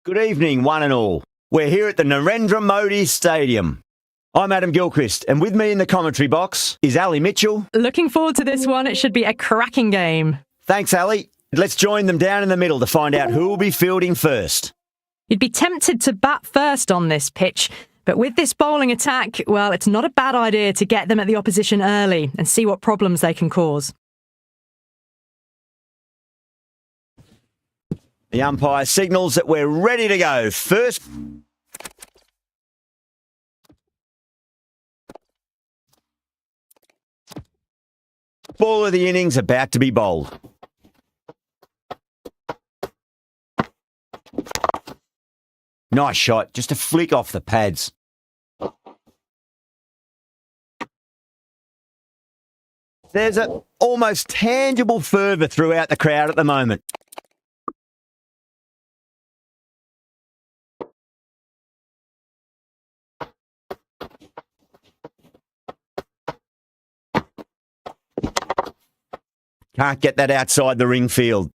Good evening, one and all. We're here at the Narendra Modi Stadium. I'm Adam Gilchrist, and with me in the commentary box is Ali Mitchell. Looking forward to this one. It should be a cracking game. Thanks, Ali. Let's join them down in the middle to find out who will be fielding first. You'd be tempted to bat first on this pitch, but with this bowling attack, well, it's not a bad idea to get them at the opposition early and see what problems they can cause. The umpire signals that we're ready to go. First. Ball of the innings about to be bowled. Nice shot, just a flick off the pads. There's an almost tangible fervour throughout the crowd at the moment. Can't get that outside the ring field.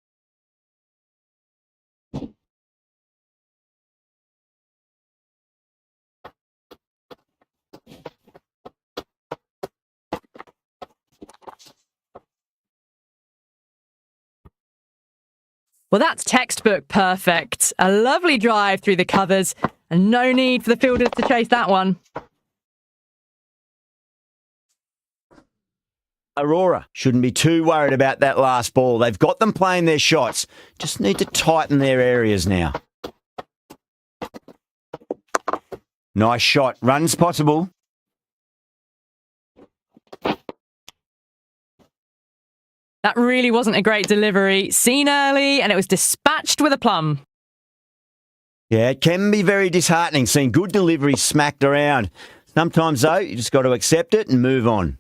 Well, that's textbook perfect. A lovely drive through the covers and no need for the fielders to chase that one. Aurora shouldn't be too worried about that last ball. They've got them playing their shots. Just need to tighten their areas now. Nice shot. Runs possible. That really wasn't a great delivery. Seen early and it was dispatched with a plum. Yeah, it can be very disheartening seeing good deliveries smacked around. Sometimes, though, you just got to accept it and move on.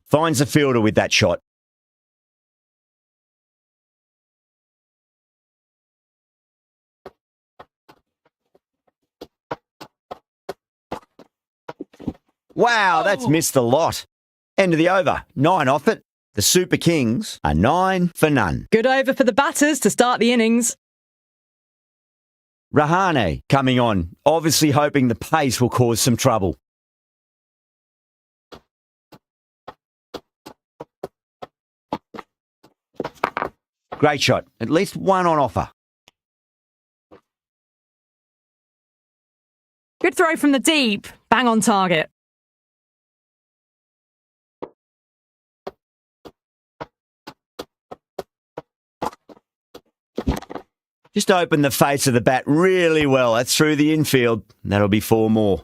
Finds the fielder with that shot. Wow, that's missed the lot. End of the over. 9 off it. The Super Kings are 9 for none. Good over for the batters to start the innings. Rahane coming on, obviously hoping the pace will cause some trouble. Great shot. At least one on offer. Good throw from the deep. Bang on target. Just opened the face of the bat really well. That's through the infield. That'll be 4 more.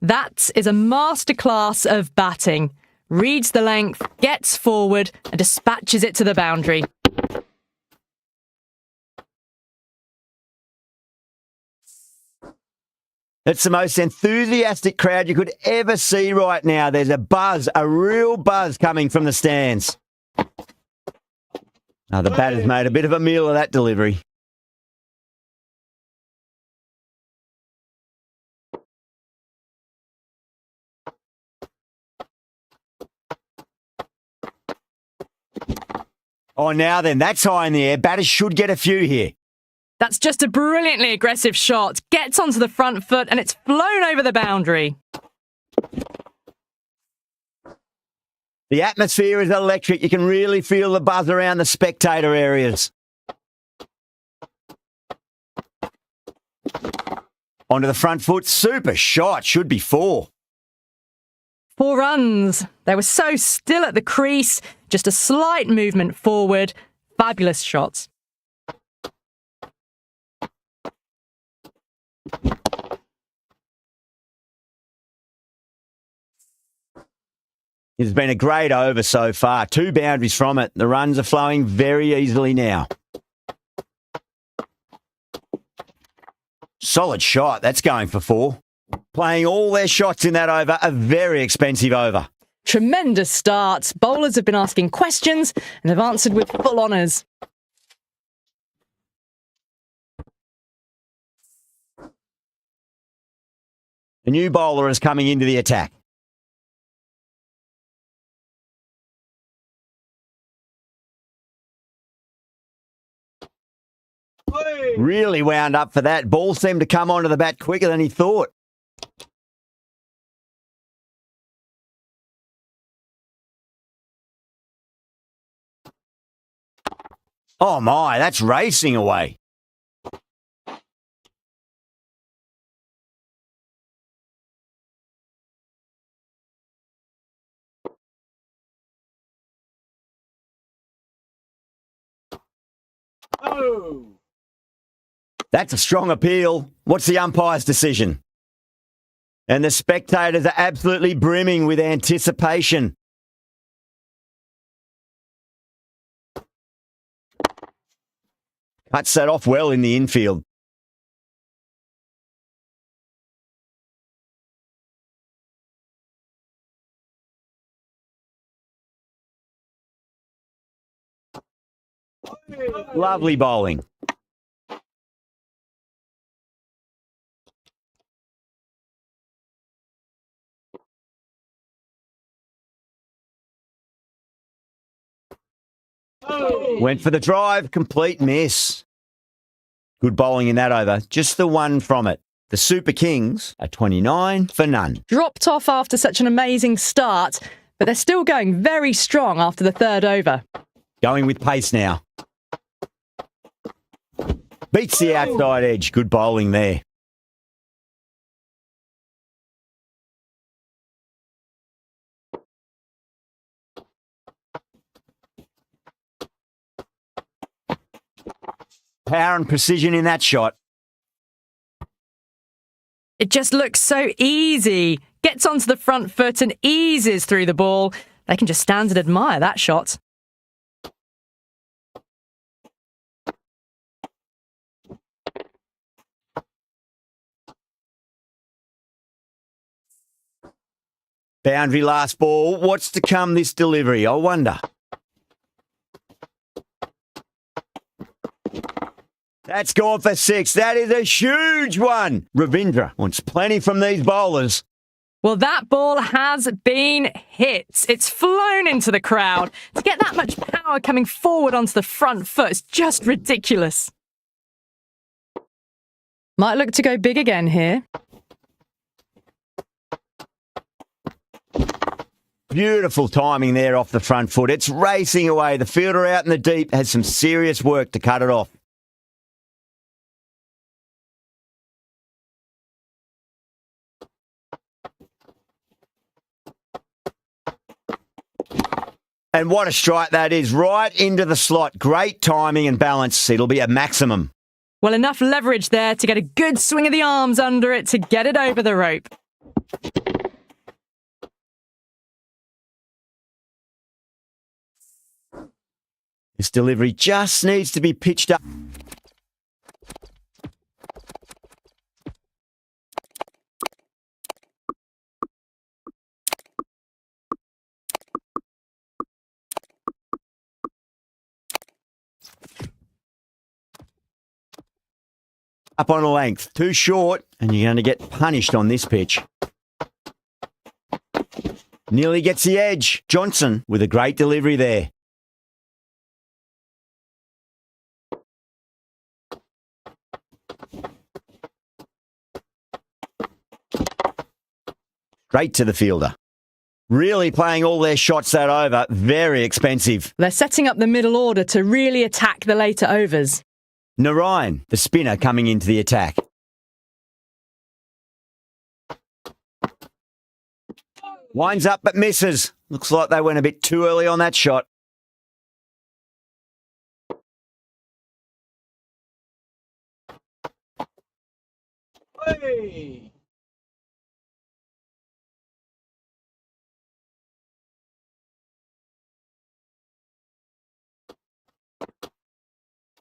That is a masterclass of batting. Reads the length, gets forward, and dispatches it to the boundary. It's the most enthusiastic crowd you could ever see right now. There's a buzz, a real buzz coming from the stands. Now, the batter's made a bit of a meal of that delivery. Oh, now then, that's high in the air. Batters should get a few here. That's just a brilliantly aggressive shot. Gets onto the front foot and it's flown over the boundary. The atmosphere is electric. You can really feel the buzz around the spectator areas. Onto the front foot. Super shot. Should be 4. 4 runs. They were so still at the crease. Just a slight movement forward. Fabulous shots. It's been a great over so far. 2 boundaries from it. The runs are flowing very easily now. Solid shot. That's going for 4. Playing all their shots in that over. A very expensive over. Tremendous start. Bowlers have been asking questions and have answered with full honours. The new bowler is coming into the attack. Really wound up for that. Ball seemed to come onto the bat quicker than he thought. Oh my, that's racing away. Oh. That's a strong appeal. What's the umpire's decision? And the spectators are absolutely brimming with anticipation. Cuts that off well in the infield. Lovely bowling. Went for the drive, complete miss. Good bowling in that over, just the one from it. The Super Kings are 29 for none. Dropped off after such an amazing start, but they're still going very strong after the 3rd over. Going with pace now. Beats the outside edge. Good bowling there. Power and precision in that shot. It just looks so easy. Gets onto the front foot and eases through the ball. They can just stand and admire that shot. Boundary last ball. What's to come this delivery? I wonder. That's gone for 6. That is a huge one. Ravindra wants plenty from these bowlers. Well, that ball has been hit. It's flown into the crowd. To get that much power coming forward onto the front foot is just ridiculous. Might look to go big again here. Beautiful timing there off the front foot. It's racing away. The fielder out in the deep has some serious work to cut it off. And what a strike that is, right into the slot. Great timing and balance. It'll be a maximum. Well, enough leverage there to get a good swing of the arms under it to get it over the rope. This delivery just needs to be pitched up. Up on a length. Too short, and you're going to get punished on this pitch. Nearly gets the edge. Johnson with a great delivery there. Straight to the fielder. Really playing all their shots that over. Very expensive. They're setting up the middle order to really attack the later overs. Narayan, the spinner, coming into the attack. Winds up but misses. Looks like they went a bit too early on that shot. Hey!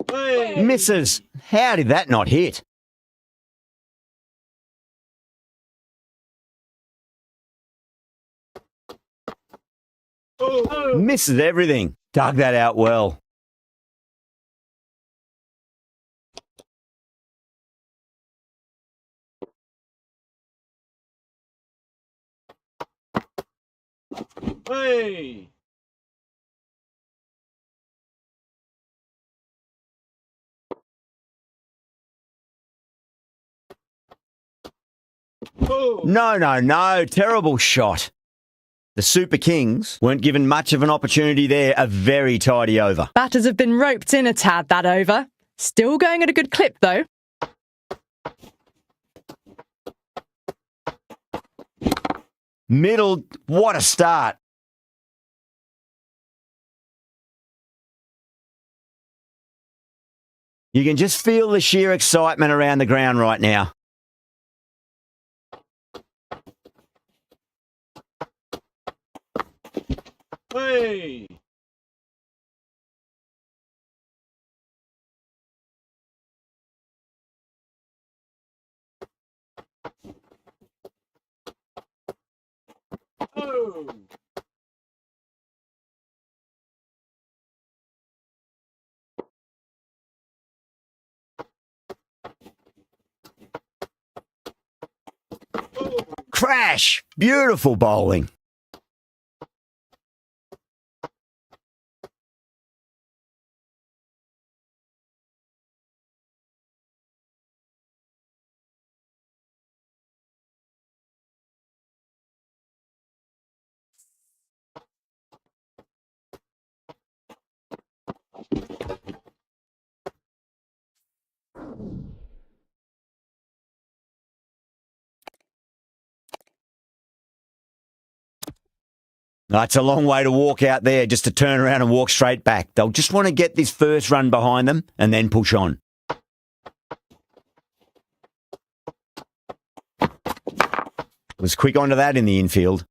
Hey! Misses. How did that not hit? Oh! Misses everything. Dug that out well. Hey! Oh! No. Terrible shot. The Super Kings weren't given much of an opportunity there. A very tidy over. Batters have been roped in a tad that over. Still going at a good clip, though. Middle, what a start. You can just feel the sheer excitement around the ground right now. Hey! Oh! Crash! Beautiful bowling. That's a long way to walk out there just to turn around and walk straight back. They'll just want to get this first run behind them and then push on. Was quick onto that in the infield.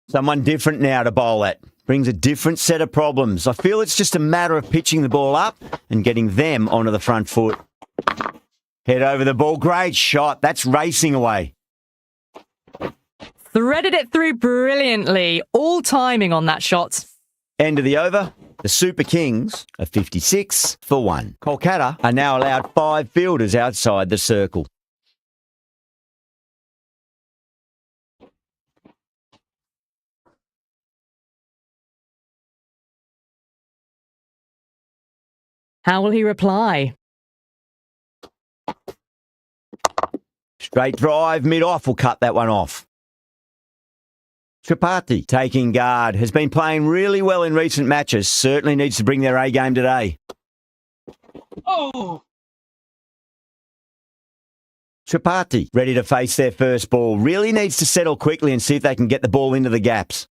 Someone different now to bowl at. Brings a different set of problems. I feel it's just a matter of pitching the ball up and getting them onto the front foot. Head over the ball. Great shot. That's racing away. Threaded it through brilliantly. All timing on that shot. End of the over. The Super Kings are 56 for 1. Kolkata are now allowed 5 fielders outside the circle. How will he reply? Straight drive, mid-off will cut that one off. Tripathi taking guard, has been playing really well in recent matches. Certainly needs to bring their A game today. Oh! Tripathi ready to face their first ball. Really needs to settle quickly and see if they can get the ball into the gaps.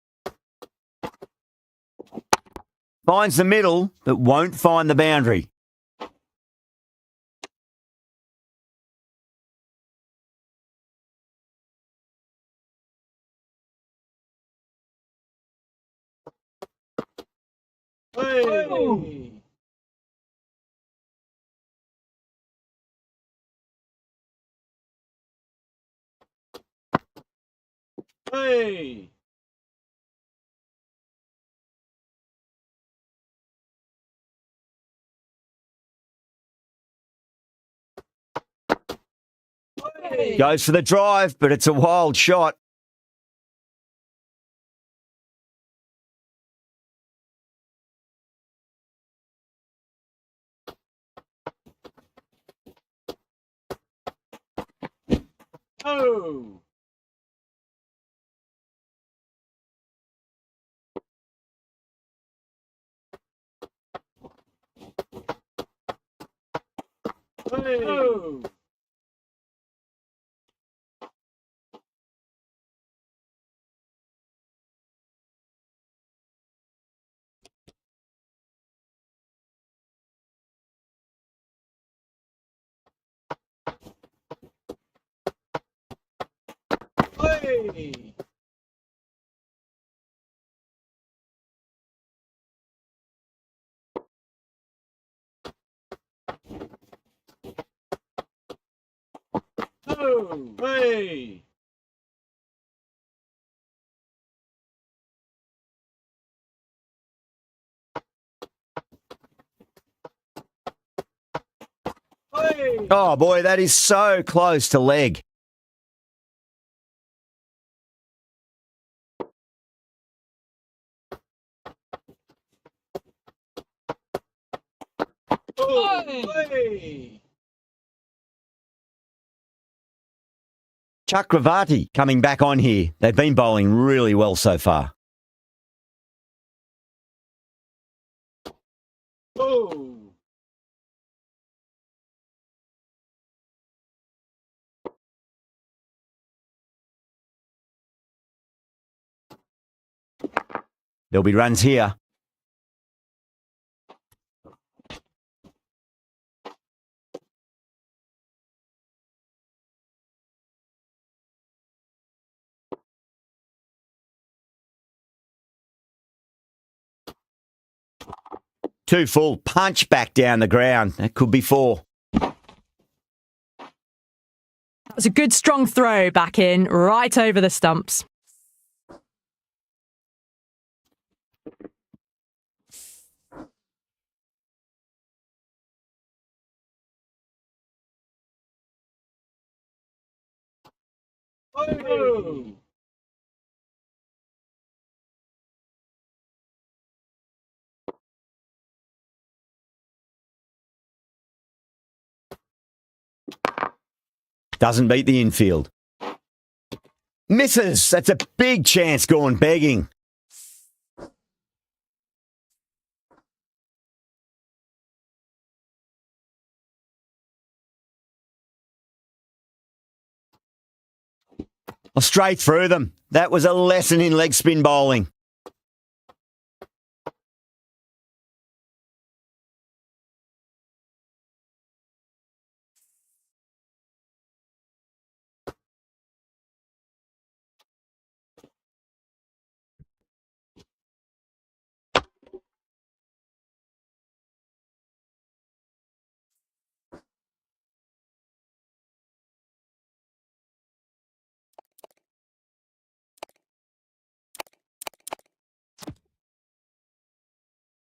Finds the middle, but won't find the boundary. Hey. Hey. Goes for the drive, but it's a wild shot. Oh. Hey. Oh. Hey. Oh. Hey. Hey. Oh, boy, that is so close to leg. Oh. Hey. Chakravarti coming back on here. They've been bowling really well so far. Oh. There'll be runs here. Two full, punch back down the ground. That could be four. That was a good strong throw back in, right over the stumps. Oh. Doesn't beat the infield. Misses. That's a big chance gone begging. Oh, straight through them. That was a lesson in leg spin bowling.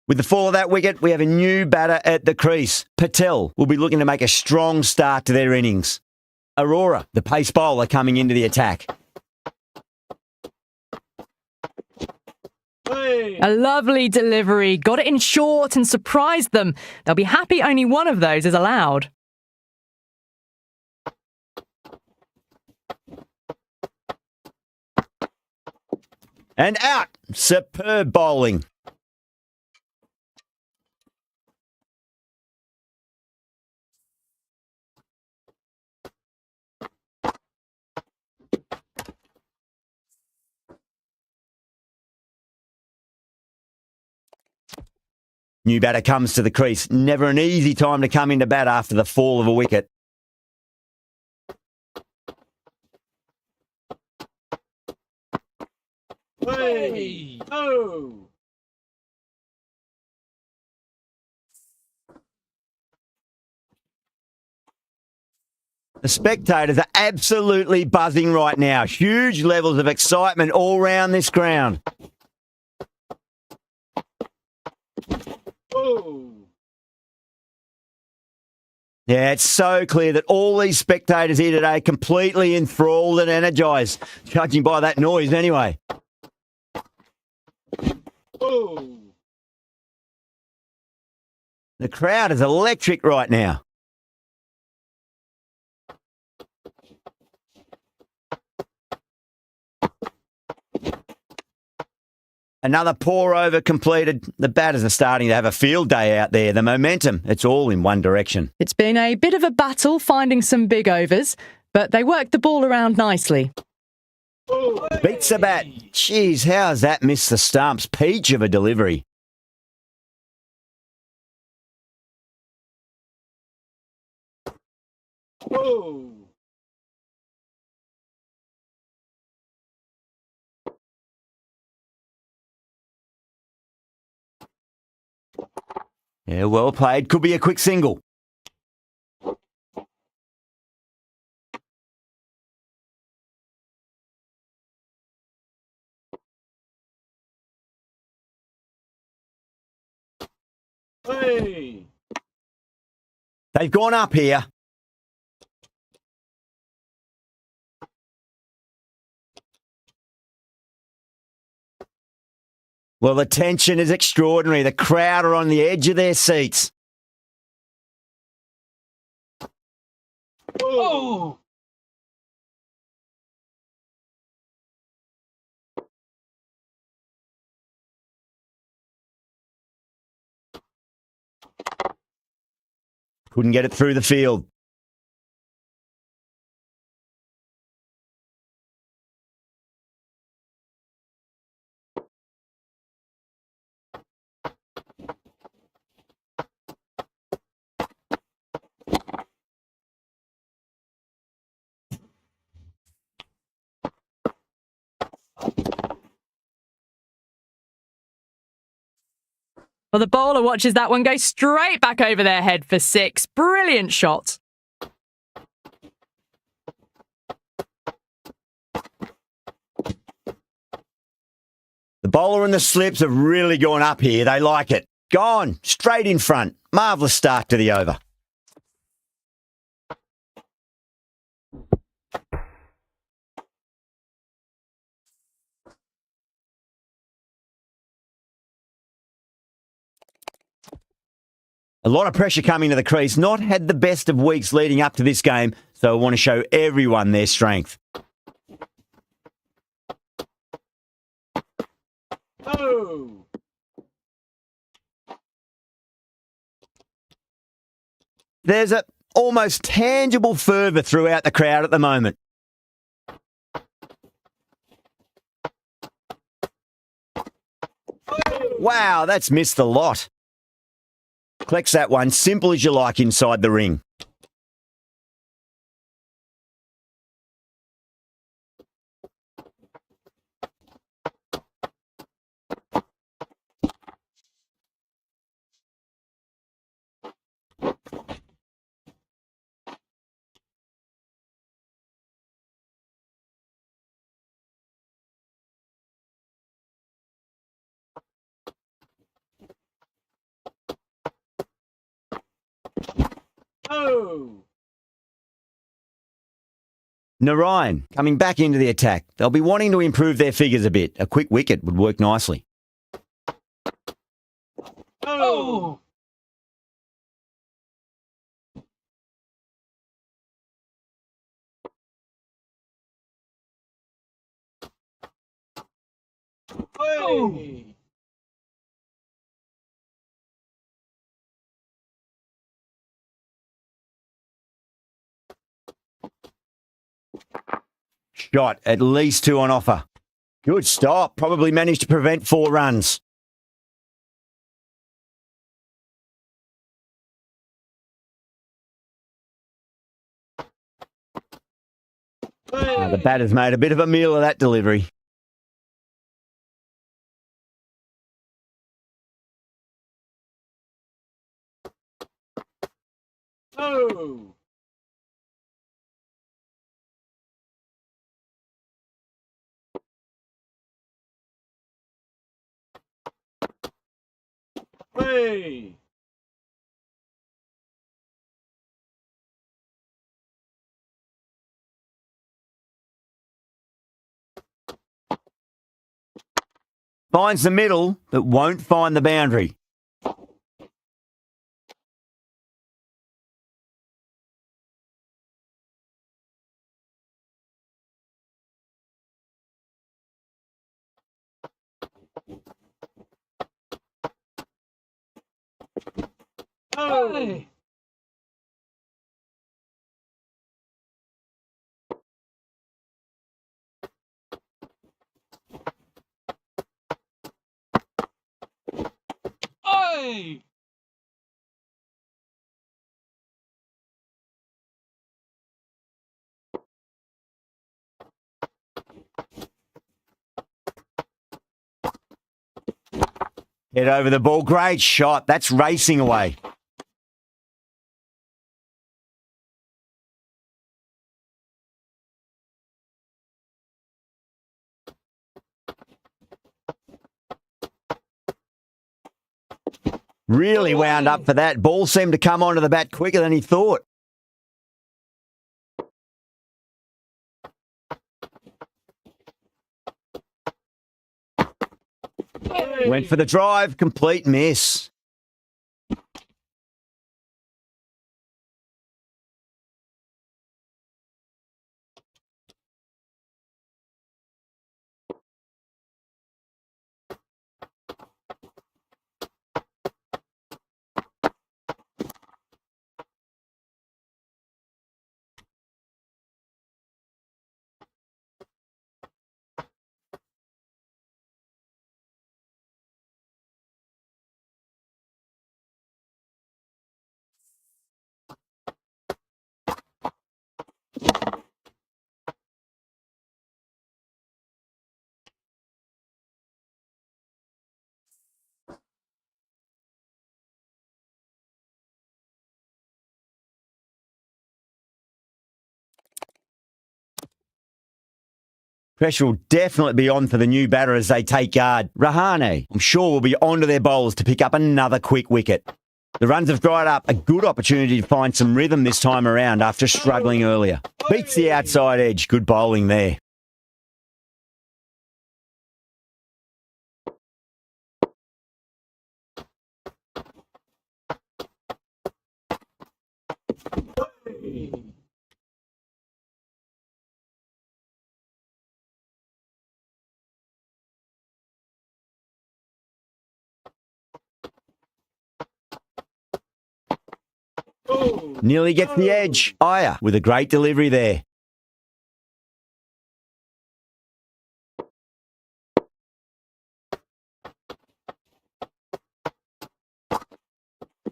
With the fall of that wicket, we have a new batter at the crease. Patel will be looking to make a strong start to their innings. Aurora, the pace bowler, coming into the attack. Hey. A lovely delivery, got it in short and surprised them. They'll be happy only one of those is allowed. And out. Superb bowling. New batter comes to the crease. Never an easy time to come into bat after the fall of a wicket. Hey. Oh. The spectators are absolutely buzzing right now. Huge levels of excitement all around this ground. Oh. Yeah, it's so clear that all these spectators here today are completely enthralled and energised, judging by that noise anyway. Oh. The crowd is electric right now. Another pour over completed. The batters are starting to have a field day out there. The momentum, it's all in one direction. It's been a bit of a battle finding some big overs, but they worked the ball around nicely. Oh. Beats the bat. Jeez, how's that missed the stumps? Peach of a delivery. Oh. Yeah, well played. Could be a quick single. Hey. They've gone up here. Well, the tension is extraordinary. The crowd are on the edge of their seats. Oh. Couldn't get it through the field. Well, the bowler watches that one go straight back over their head for 6. Brilliant shot. The bowler and the slips have really gone up here. They like it. Gone. Straight in front. Marvellous start to the over. A lot of pressure coming to the crease. Not had the best of weeks leading up to this game, so I want to show everyone their strength. Oh. There's a almost tangible fervour throughout the crowd at the moment. Wow, that's missed the lot. Collects that one, simple as you like inside the ring. Oh. Narayan coming back into the attack. They'll be wanting to improve their figures a bit. A quick wicket would work nicely. Oh. Hey. Shot, at least 2 on offer. Good stop. Probably managed to prevent 4 runs. The batter's made a bit of a meal of that delivery. Oh. Hey! Finds the middle, but won't find the boundary. Hey! Hey! Head over the ball. Great shot. That's racing away. Really wound up for that. Ball seemed to come onto the bat quicker than he thought. Hey! Went for the drive. Complete miss. Pressure will definitely be on for the new batter as they take guard. Rahane, I'm sure, will be onto their bowlers to pick up another quick wicket. The runs have dried up. A good opportunity to find some rhythm this time around after struggling earlier. Beats the outside edge. Good bowling there. Oh! Nearly gets the edge. Aya with a great delivery there.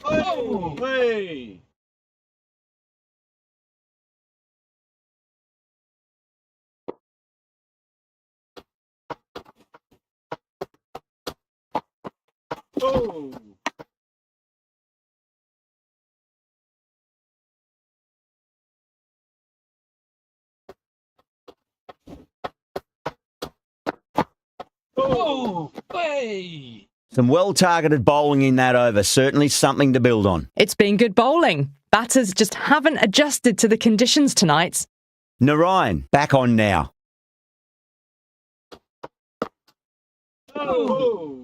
Oh! Hey! Oh! Oh! Hey! Some well-targeted bowling in that over. Certainly something to build on. It's been good bowling. Batters just haven't adjusted to the conditions tonight. Narayan, back on now. Oh!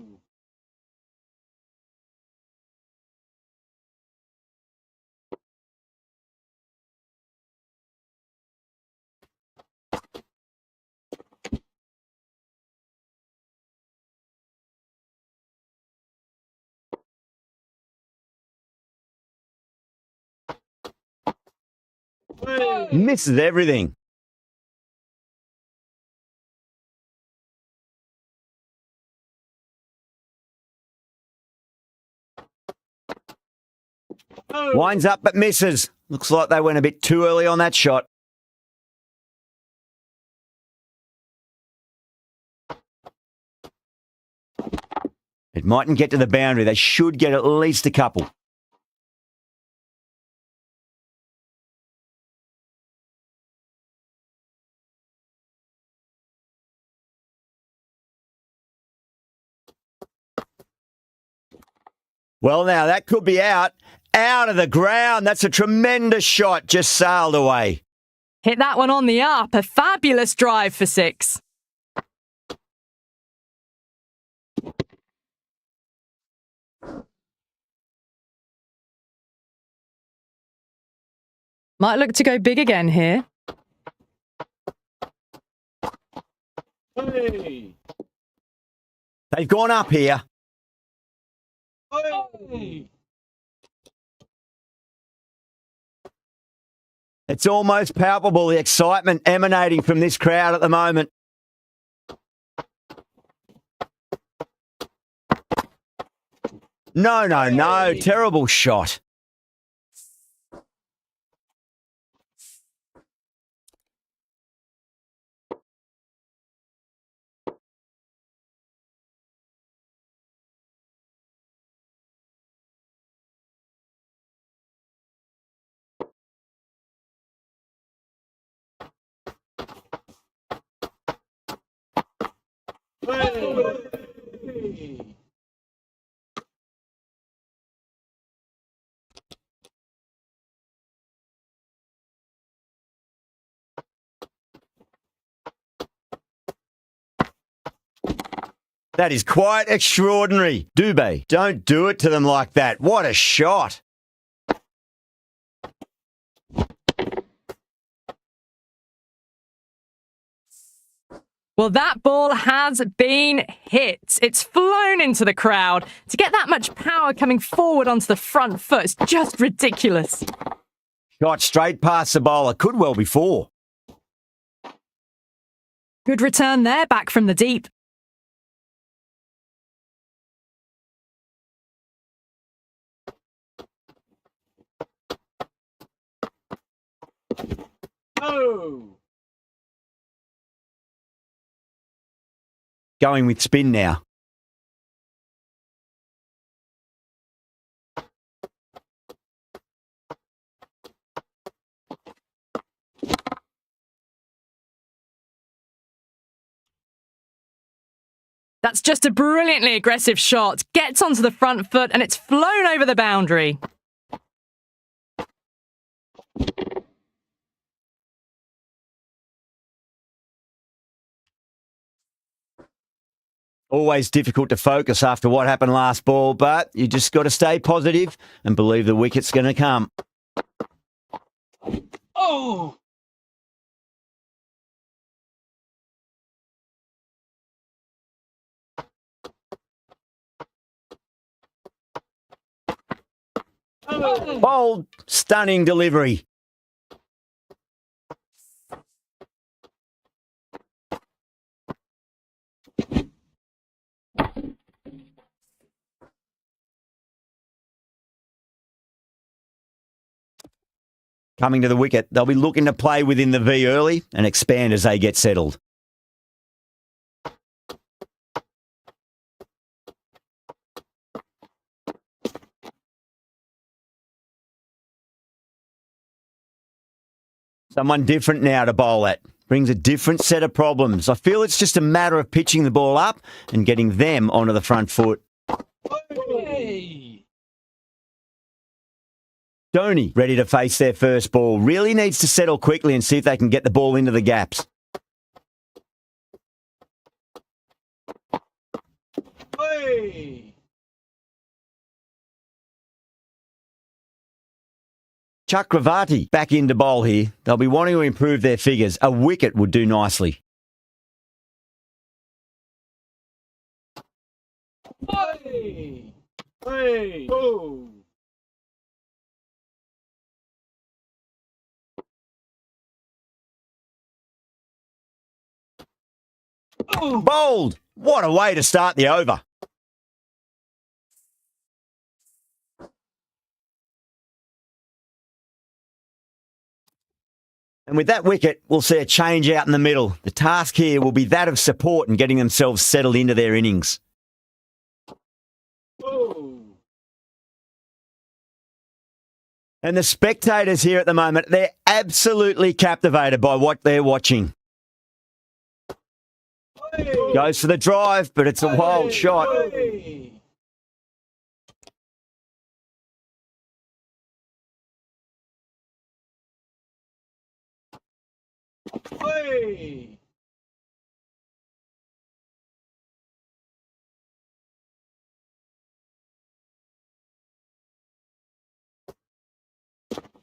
Hey! Misses everything. Oh! Winds up but misses. Looks like they went a bit too early on that shot. It mightn't get to the boundary. They should get at least a couple. Well, now that could be out of the ground. That's a tremendous shot, just sailed away. Hit that one on the up. A fabulous drive for 6. Might look to go big again here. Hey! They've gone up here. Hey! It's almost palpable, the excitement emanating from this crowd at the moment. No. Terrible shot. Hey! That is quite extraordinary. Dubé, don't do it to them like that. What a shot. Well, that ball has been hit. It's flown into the crowd. To get that much power coming forward onto the front foot is just ridiculous. Shot straight past the bowler. Could well be 4. Good return there, back from the deep. Oh! Going with spin now. That's just a brilliantly aggressive shot. Gets onto the front foot and it's flown over the boundary. Always difficult to focus after what happened last ball, but you just got to stay positive and believe the wicket's going to come. Oh! Oh! Bold, stunning delivery. Coming to the wicket, they'll be looking to play within the V early and expand as they get settled. Someone different now to bowl at. Brings a different set of problems. I feel it's just a matter of pitching the ball up and getting them onto the front foot. Hey! Dhoni, ready to face their first ball, really needs to settle quickly and see if they can get the ball into the gaps. Hey! Chakravarti back into bowl here. They'll be wanting to improve their figures. A wicket would do nicely. Hey! Hey! Oh! Oh! Bowled! What a way to start the over. And with that wicket, we'll see a change out in the middle. The task here will be that of support and getting themselves settled into their innings. Oh! And the spectators here at the moment, they're absolutely captivated by what they're watching. Hey! Goes for the drive, but it's a wild shot. Hey! Hey!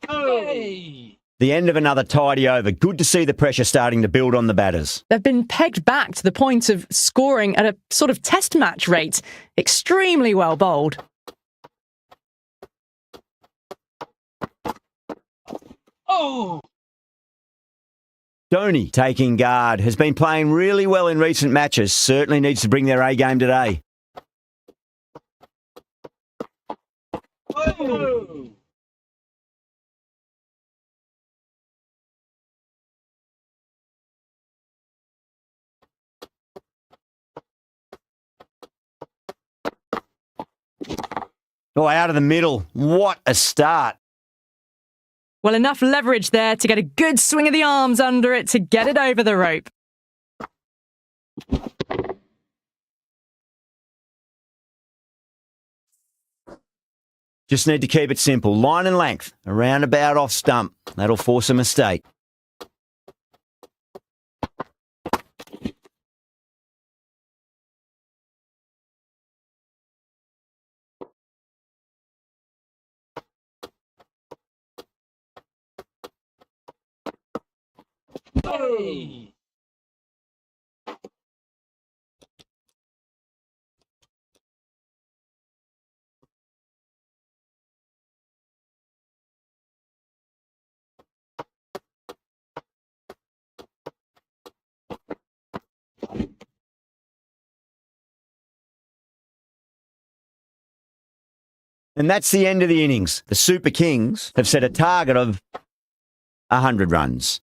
Hey! The end of another tidy over. Good to see the pressure starting to build on the batters. They've been pegged back to the point of scoring at a sort of test match rate. Extremely well bowled. Oh! Dhoni, taking guard, has been playing really well in recent matches. Certainly needs to bring their A game today. Oh! Oh, out of the middle. What a start. Well, enough leverage there to get a good swing of the arms under it to get it over the rope. Just need to keep it simple. Line and length, around about off stump. That'll force a mistake. Hey! And that's the end of the innings. The Super Kings have set a target of 100 runs.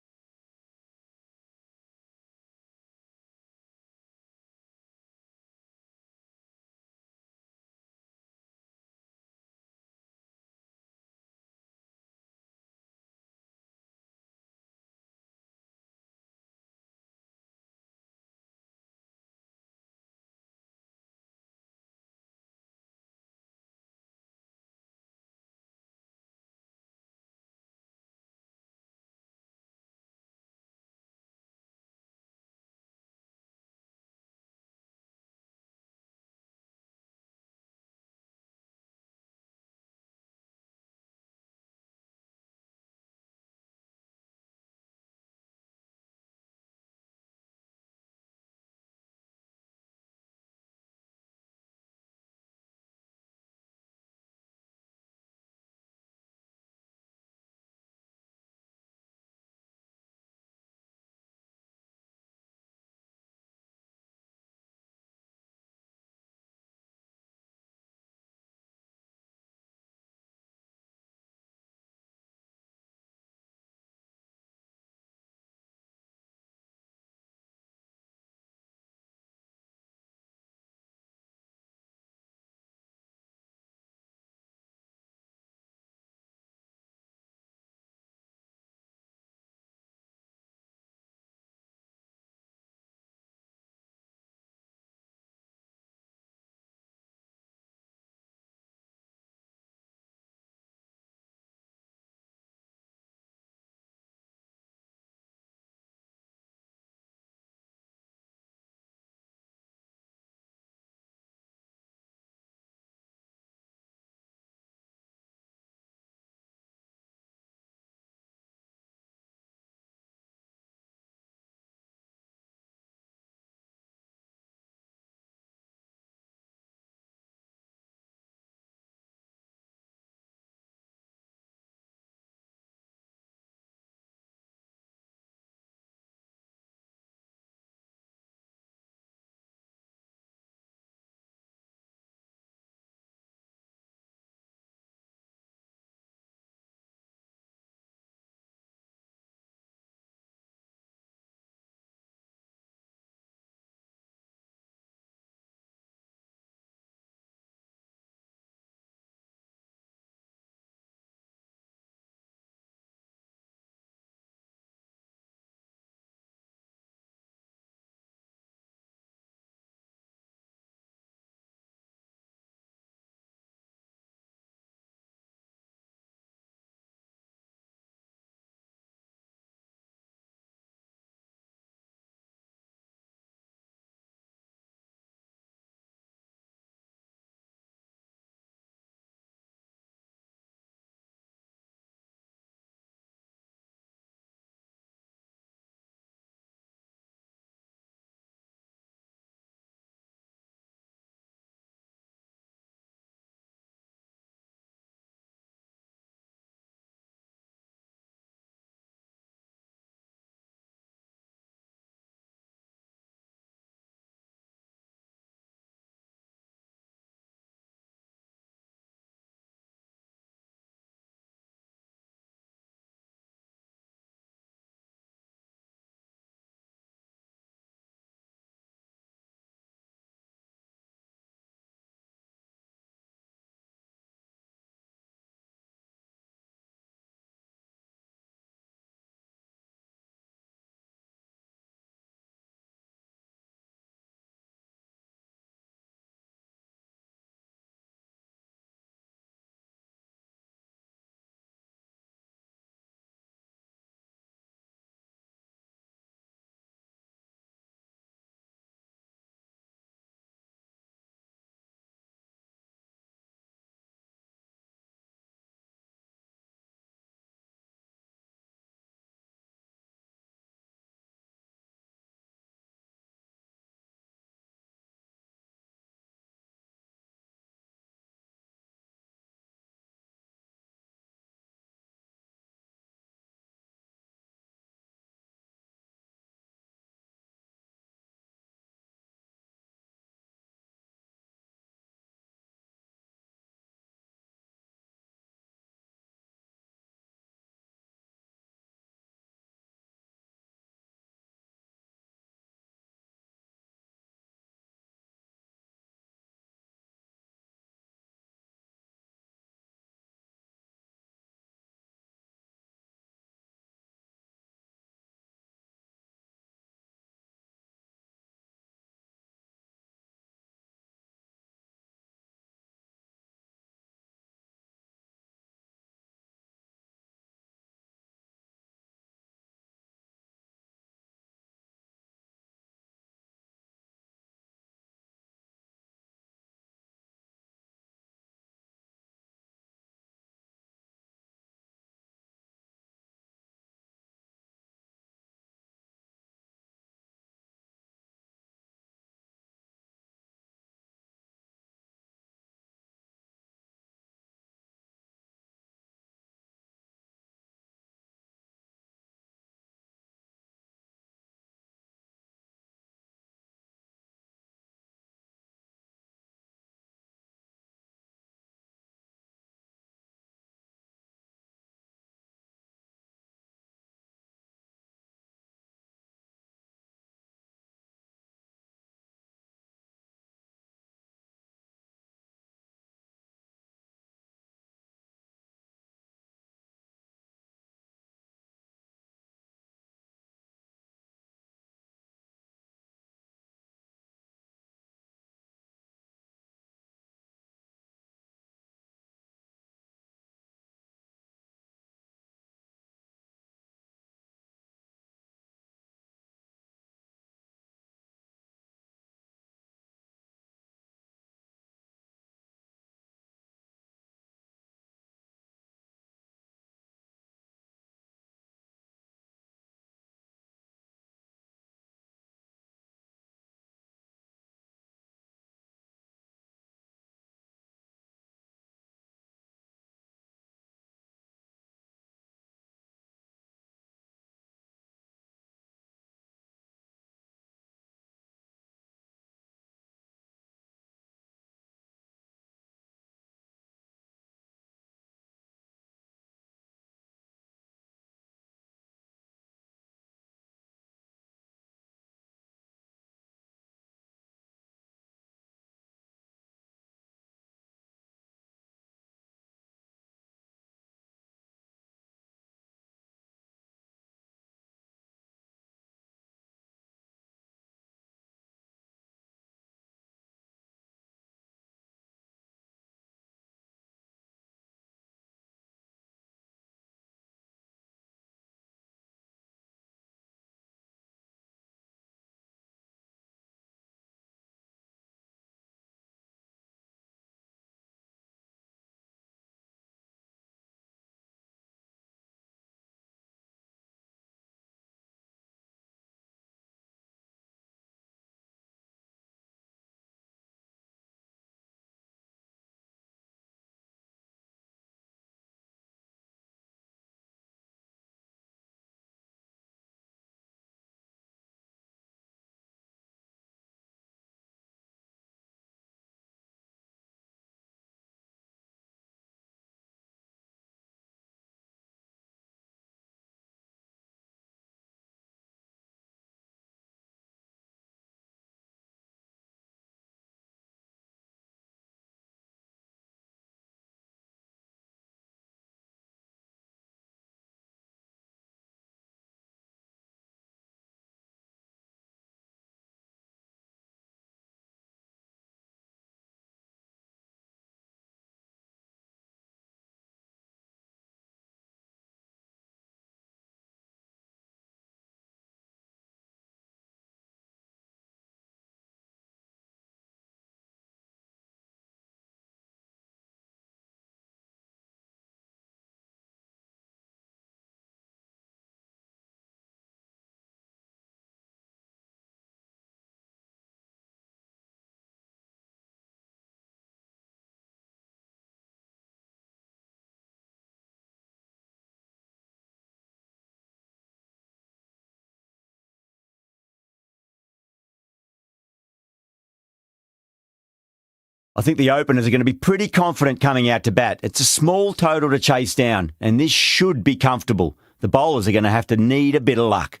I think the openers are going to be pretty confident coming out to bat. It's a small total to chase down, and this should be comfortable. The bowlers are going to have to need a bit of luck.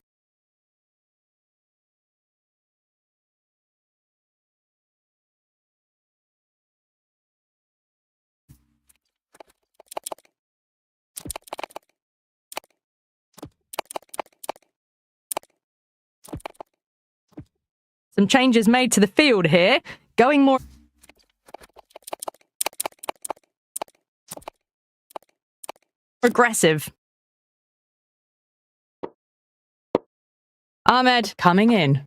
Some changes made to the field here. Going more aggressive. Ahmed coming in.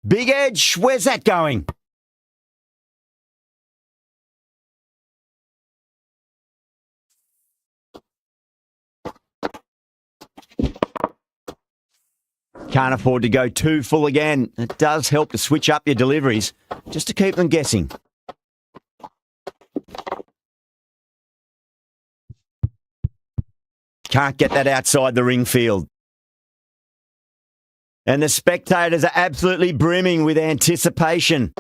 Big edge, where's that going? Can't afford to go too full again. It does help to switch up your deliveries, just to keep them guessing. Can't get that outside the ring field. And the spectators are absolutely brimming with anticipation.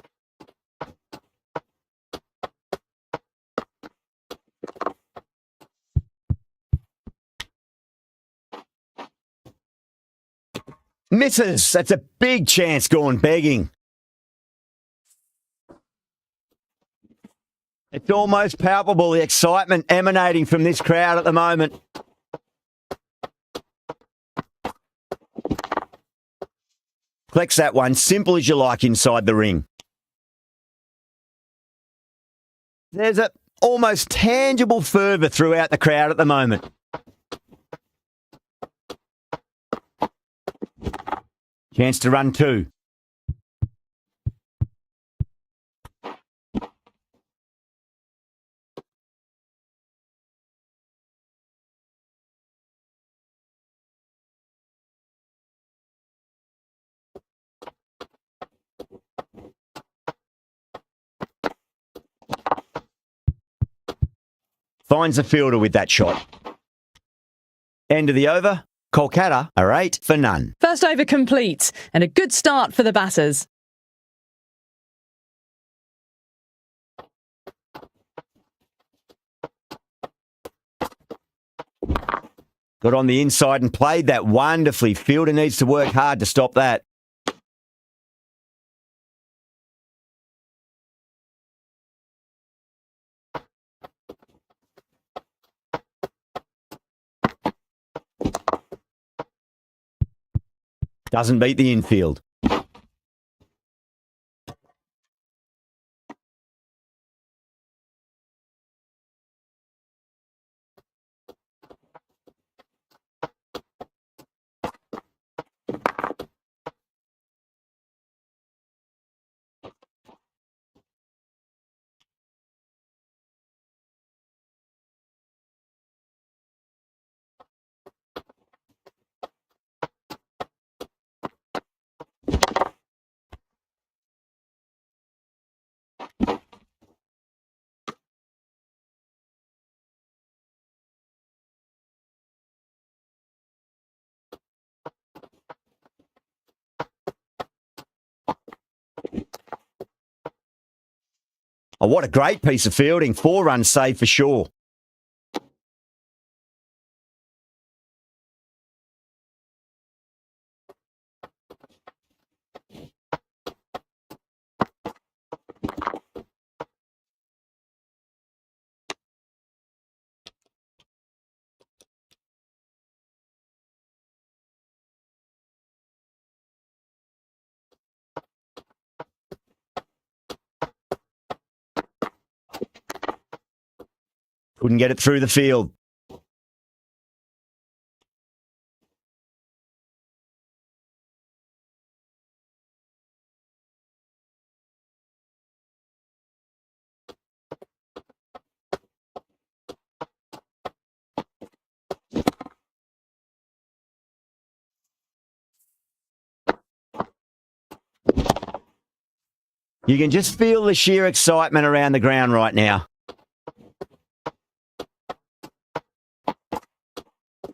Misses. That's a big chance gone begging. It's almost palpable, the excitement emanating from this crowd at the moment. Flex that one, simple as you like inside the ring. There's a almost tangible fervour throughout the crowd at the moment. Chance to run two. Finds the fielder with that shot. End of the over. Kolkata are 8 for none. First over complete, and a good start for the batters. Got on the inside and played that wonderfully. Fielder needs to work hard to stop that. Doesn't beat the infield. Oh, what a great piece of fielding. 4 runs saved for sure. Couldn't get it through the field. You can just feel the sheer excitement around the ground right now.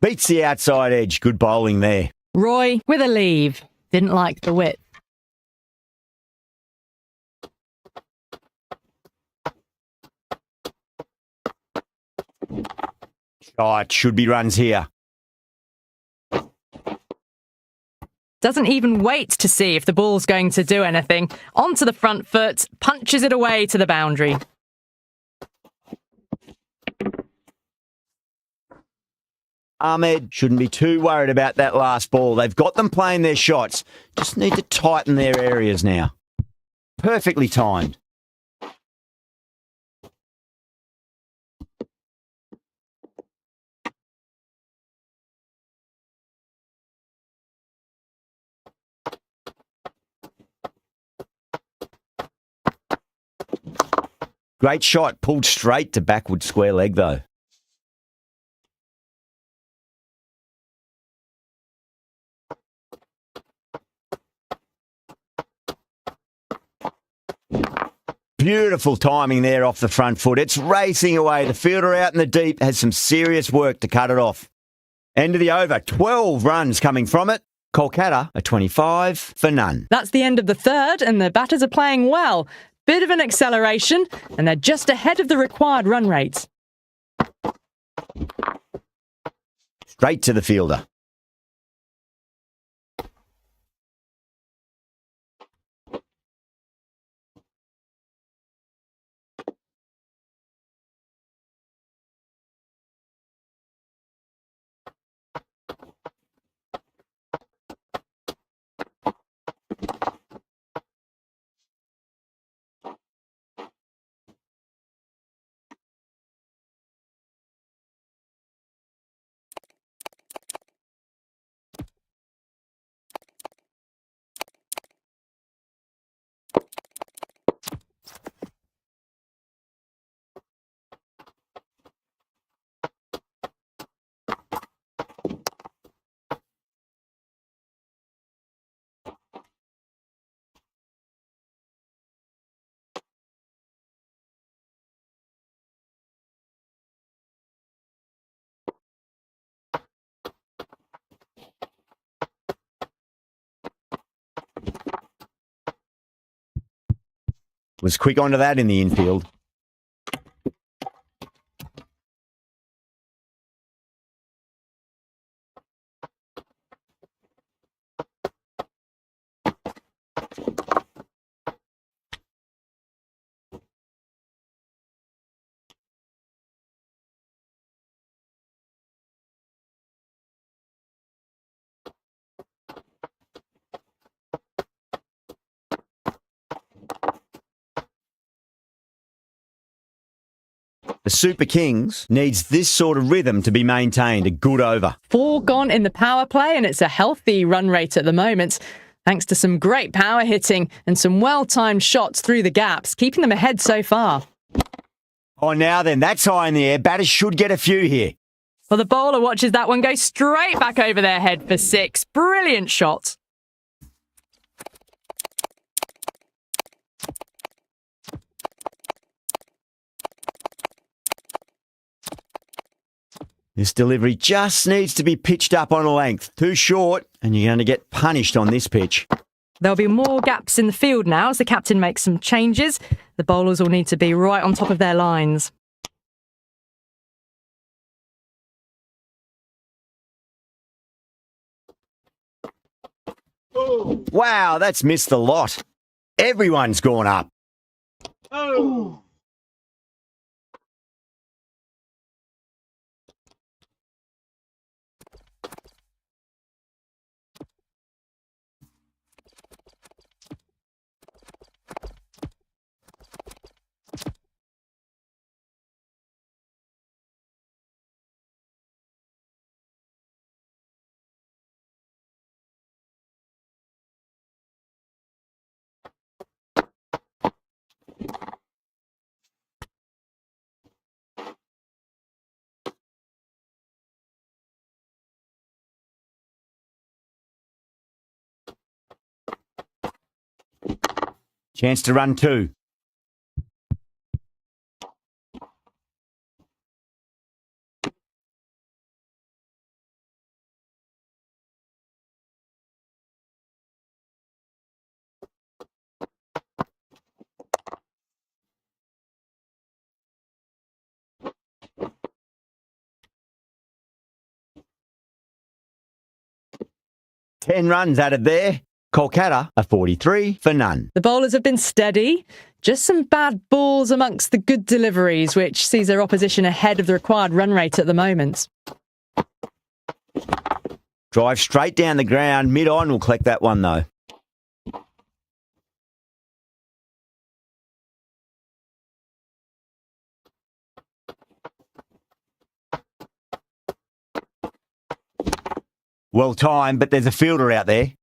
Beats the outside edge. Good bowling there. Roy with a leave. Didn't like the width. Shot. Should be runs here. Doesn't even wait to see if the ball's going to do anything. Onto the front foot, punches it away to the boundary. Ahmed shouldn't be too worried about that last ball. They've got them playing their shots. Just need to tighten their areas now. Perfectly timed. Great shot, pulled straight to backward square leg though. Beautiful timing there off the front foot. It's racing away. The fielder out in the deep has some serious work to cut it off. End of the over. 12 runs coming from it. Kolkata a 25 for none. That's the end of the third, and the batters are playing well. Bit of an acceleration, and they're just ahead of the required run rate. Straight to the fielder. Was quick onto that in the infield. The Super Kings needs this sort of rhythm to be maintained. A good over. 4 gone in the power play, and it's a healthy run rate at the moment, thanks to some great power hitting and some well-timed shots through the gaps, keeping them ahead so far. Oh, now then, that's high in the air. Batters should get a few here. Well, the bowler watches that one go straight back over their head for 6. Brilliant shot. This delivery just needs to be pitched up on a length. Too short, and you're going to get punished on this pitch. There'll be more gaps in the field now as the captain makes some changes. The bowlers will need to be right on top of their lines. Oh. Wow, that's missed the lot. Everyone's gone up. Oh. Chance to run 2. 10 runs added there. Kolkata a 43 for none. The bowlers have been steady. Just some bad balls amongst the good deliveries, which sees their opposition ahead of the required run rate at the moment. Drive straight down the ground. Mid-on will collect that one though. Well timed, but there's a fielder out there.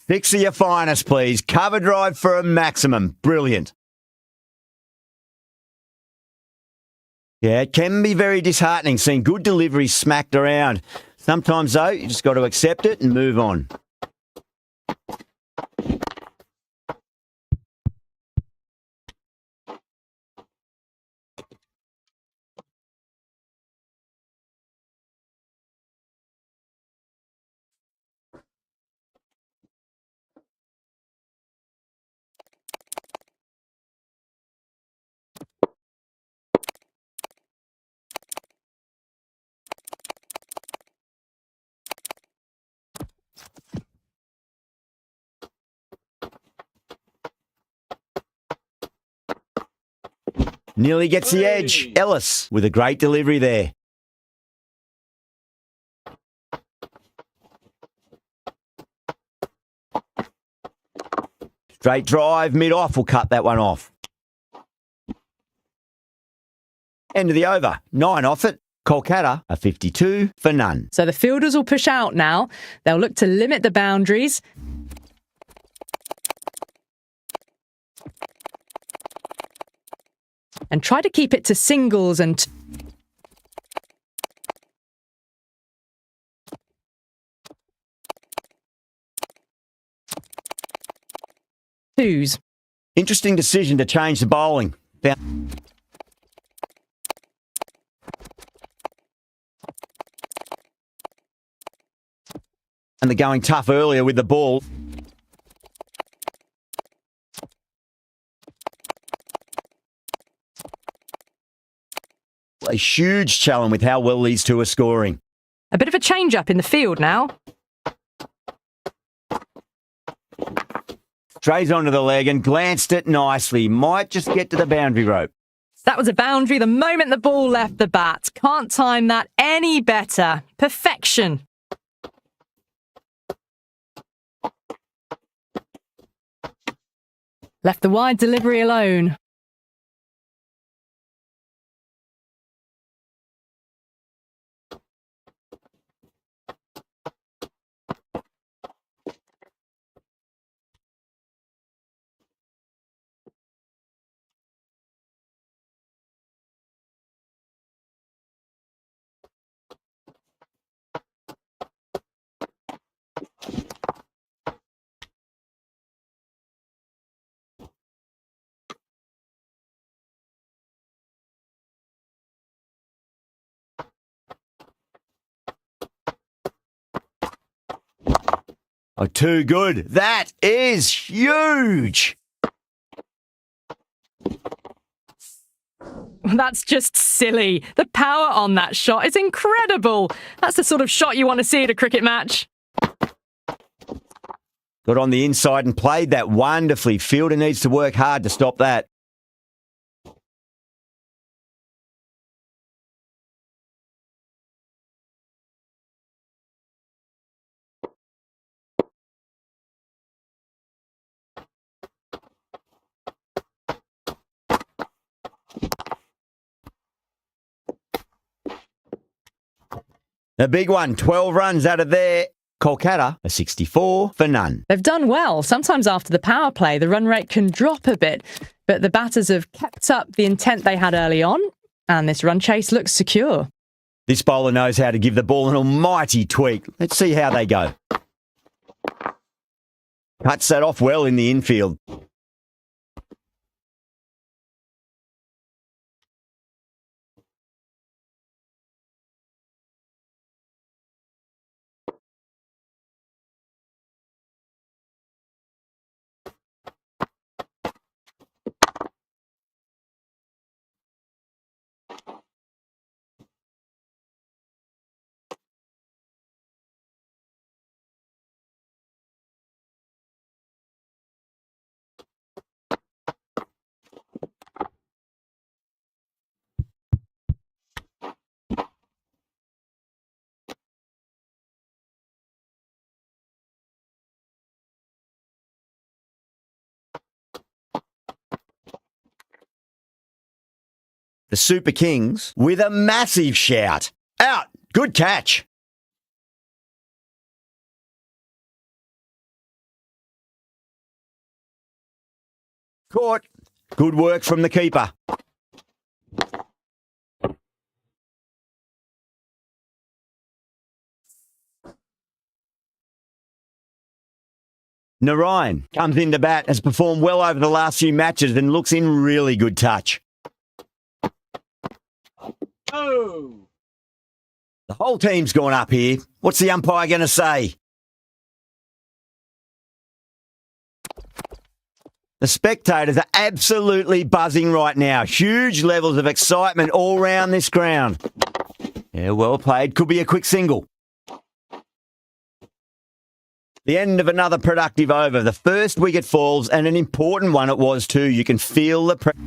Six of your finest, please. Cover drive for a maximum. Brilliant. Yeah, it can be very disheartening seeing good deliveries smacked around. Sometimes, though, you just got to accept it and move on. Nearly gets the edge. Ellis with a great delivery there. Straight drive, mid-off will cut that one off. End of the over. 9 off it. Kolkata a 52 for none. So the fielders will push out now. They'll look to limit the boundaries. And try to keep it to singles and twos. Interesting decision to change the bowling. And they're going tough earlier with the ball. A huge challenge with how well these two are scoring. A bit of a change-up in the field now. Strays onto the leg and glanced it nicely. Might just get to the boundary rope. That was a boundary the moment the ball left the bat. Can't time that any better. Perfection. Left the wide delivery alone. Oh, too good. That is huge. That's just silly. The power on that shot is incredible. That's the sort of shot you want to see at a cricket match. Got on the inside and played that wonderfully. Fielder needs to work hard to stop that. The big one, 12 runs out of there. Kolkata, a 64 for none. They've done well. Sometimes after the power play, the run rate can drop a bit, but the batters have kept up the intent they had early on, and this run chase looks secure. This bowler knows how to give the ball an almighty tweak. Let's see how they go. Cuts that off well in the infield. The Super Kings with a massive shout. Out. Good catch. Caught. Good work from the keeper. Narayan comes into bat, has performed well over the last few matches and looks in really good touch. Oh! The whole team's gone up here. What's the umpire going to say? The spectators are absolutely buzzing right now. Huge levels of excitement all round this ground. Yeah, well played. Could be a quick single. The end of another productive over. The first wicket falls, and an important one it was too. You can feel the pressure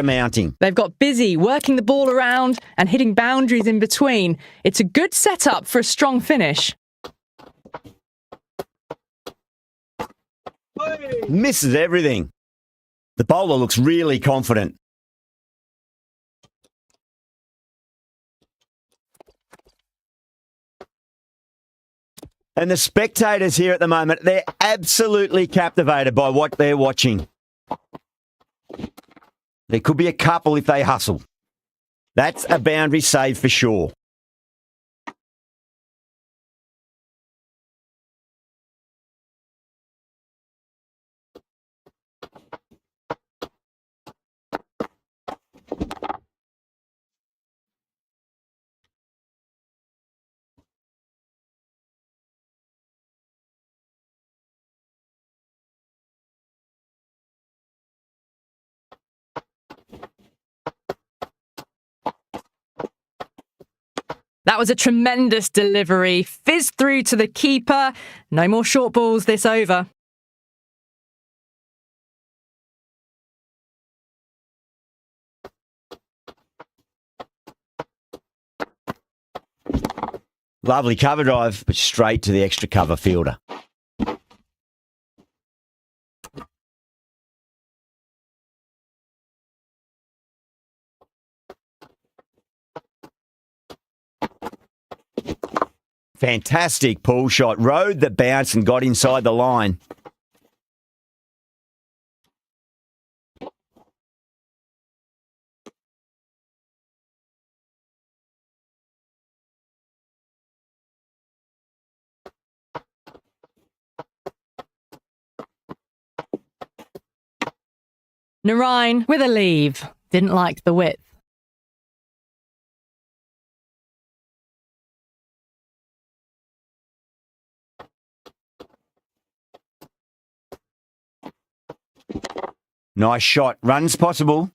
mounting. They've got busy working the ball around and hitting boundaries in between. It's a good setup for a strong finish. Hey! Misses everything. The bowler looks really confident. And the spectators here at the moment, they're absolutely captivated by what they're watching. There could be a couple if they hustle. That's a boundary save for sure. That was a tremendous delivery. Fizzed through to the keeper. No more short balls this over. Lovely cover drive, but straight to the extra cover fielder. Fantastic pull shot. Rode the bounce and got inside the line. Narayan with a leave. Didn't like the width. Nice shot. Runs possible.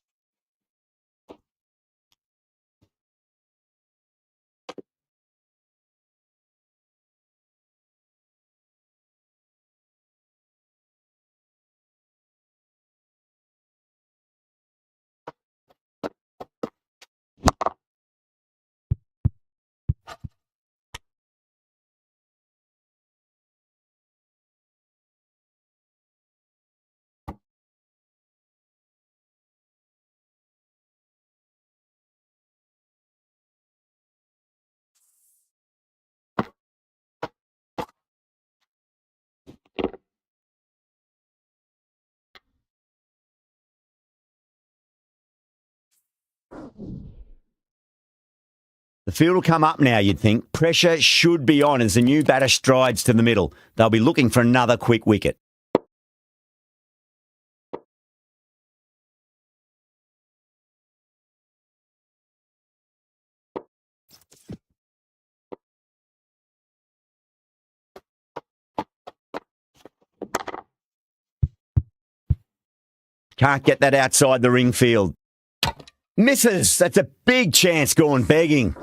The field will come up now, you'd think. Pressure should be on as the new batter strides to the middle. They'll be looking for another quick wicket. Can't get that outside the ring field. Misses. That's a big chance gone begging.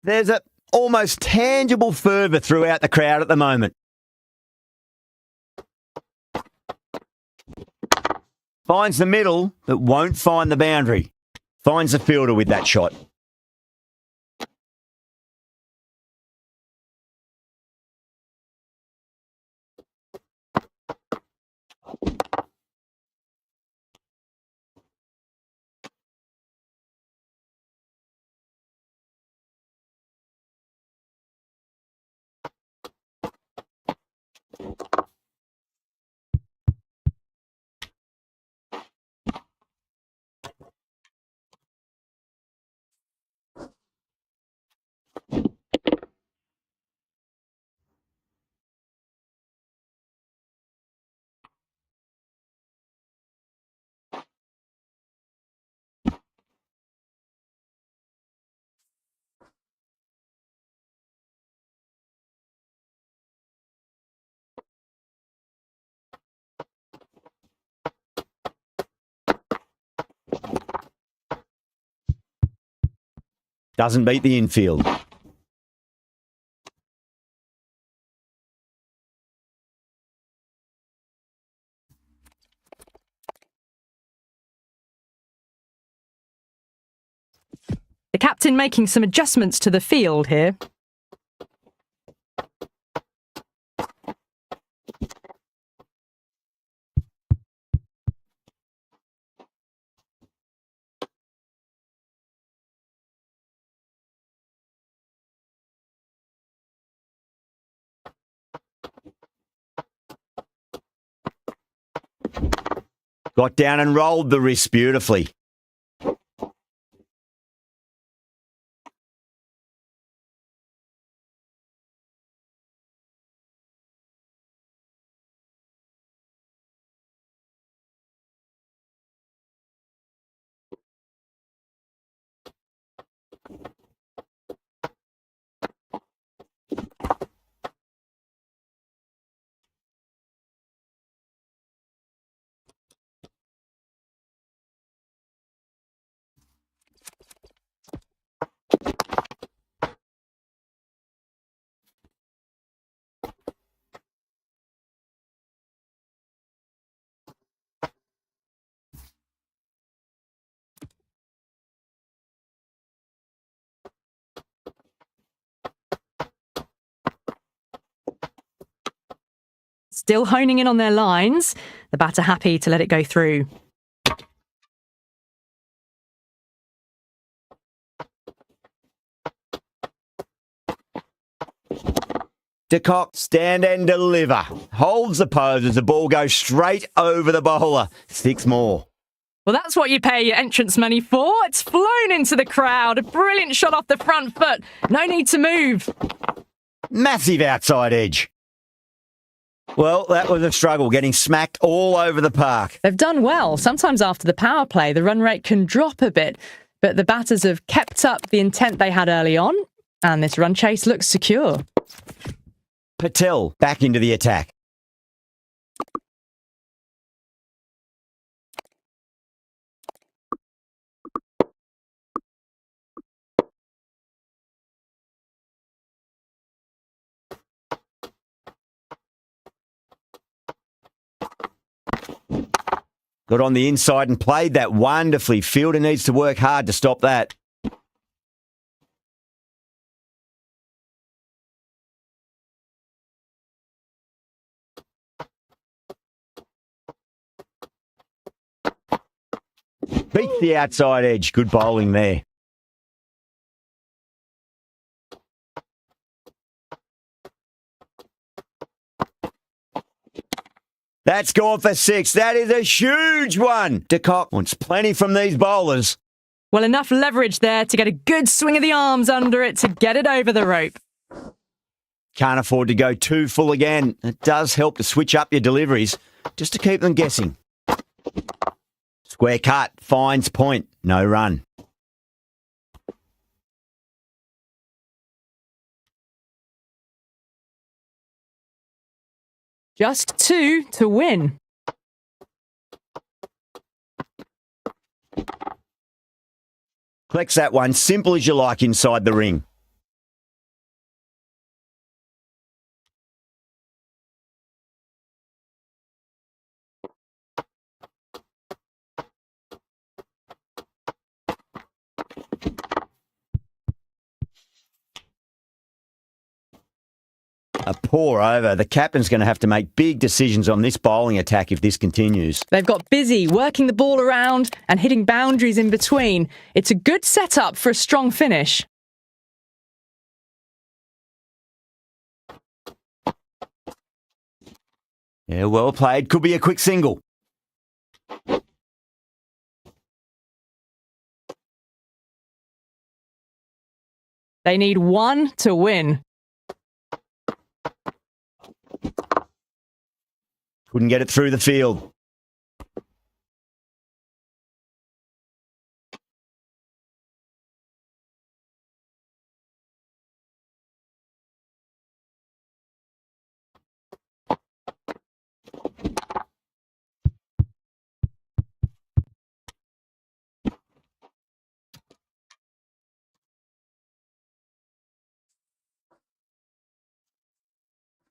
There's a almost tangible fervour throughout the crowd at the moment. Finds the middle, but won't find the boundary. Finds the fielder with that shot. Doesn't beat the infield. The captain making some adjustments to the field here. Got down and rolled the wrist beautifully. Still honing in on their lines. The batter happy to let it go through. De Kock, stand and deliver. Holds the pose as the ball goes straight over the bowler. 6 more. Well, that's what you pay your entrance money for. It's flown into the crowd. A brilliant shot off the front foot. No need to move. Massive outside edge. Well, that was a struggle, getting smacked all over the park. They've done well. Sometimes after the power play, the run rate can drop a bit, but the batters have kept up the intent they had early on, and this run chase looks secure. Patel back into the attack. Got on the inside and played that wonderfully. Fielder needs to work hard to stop that. Beat the outside edge. Good bowling there. That's gone for 6. That is a huge one. De Kock wants plenty from these bowlers. Well, enough leverage there to get a good swing of the arms under it to get it over the rope. Can't afford to go too full again. It does help to switch up your deliveries just to keep them guessing. Square cut, finds point, no run. Just 2 to win. Collects that one, simple as you like inside the ring. A pour over. The captain's going to have to make big decisions on this bowling attack if this continues. They've got busy working the ball around and hitting boundaries in between. It's a good setup for a strong finish. Yeah, well played. Could be a quick single. They need one to win. Couldn't get it through the field.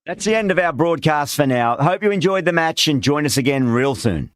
That's the end of our broadcast for now. Hope you enjoyed the match and join us again real soon.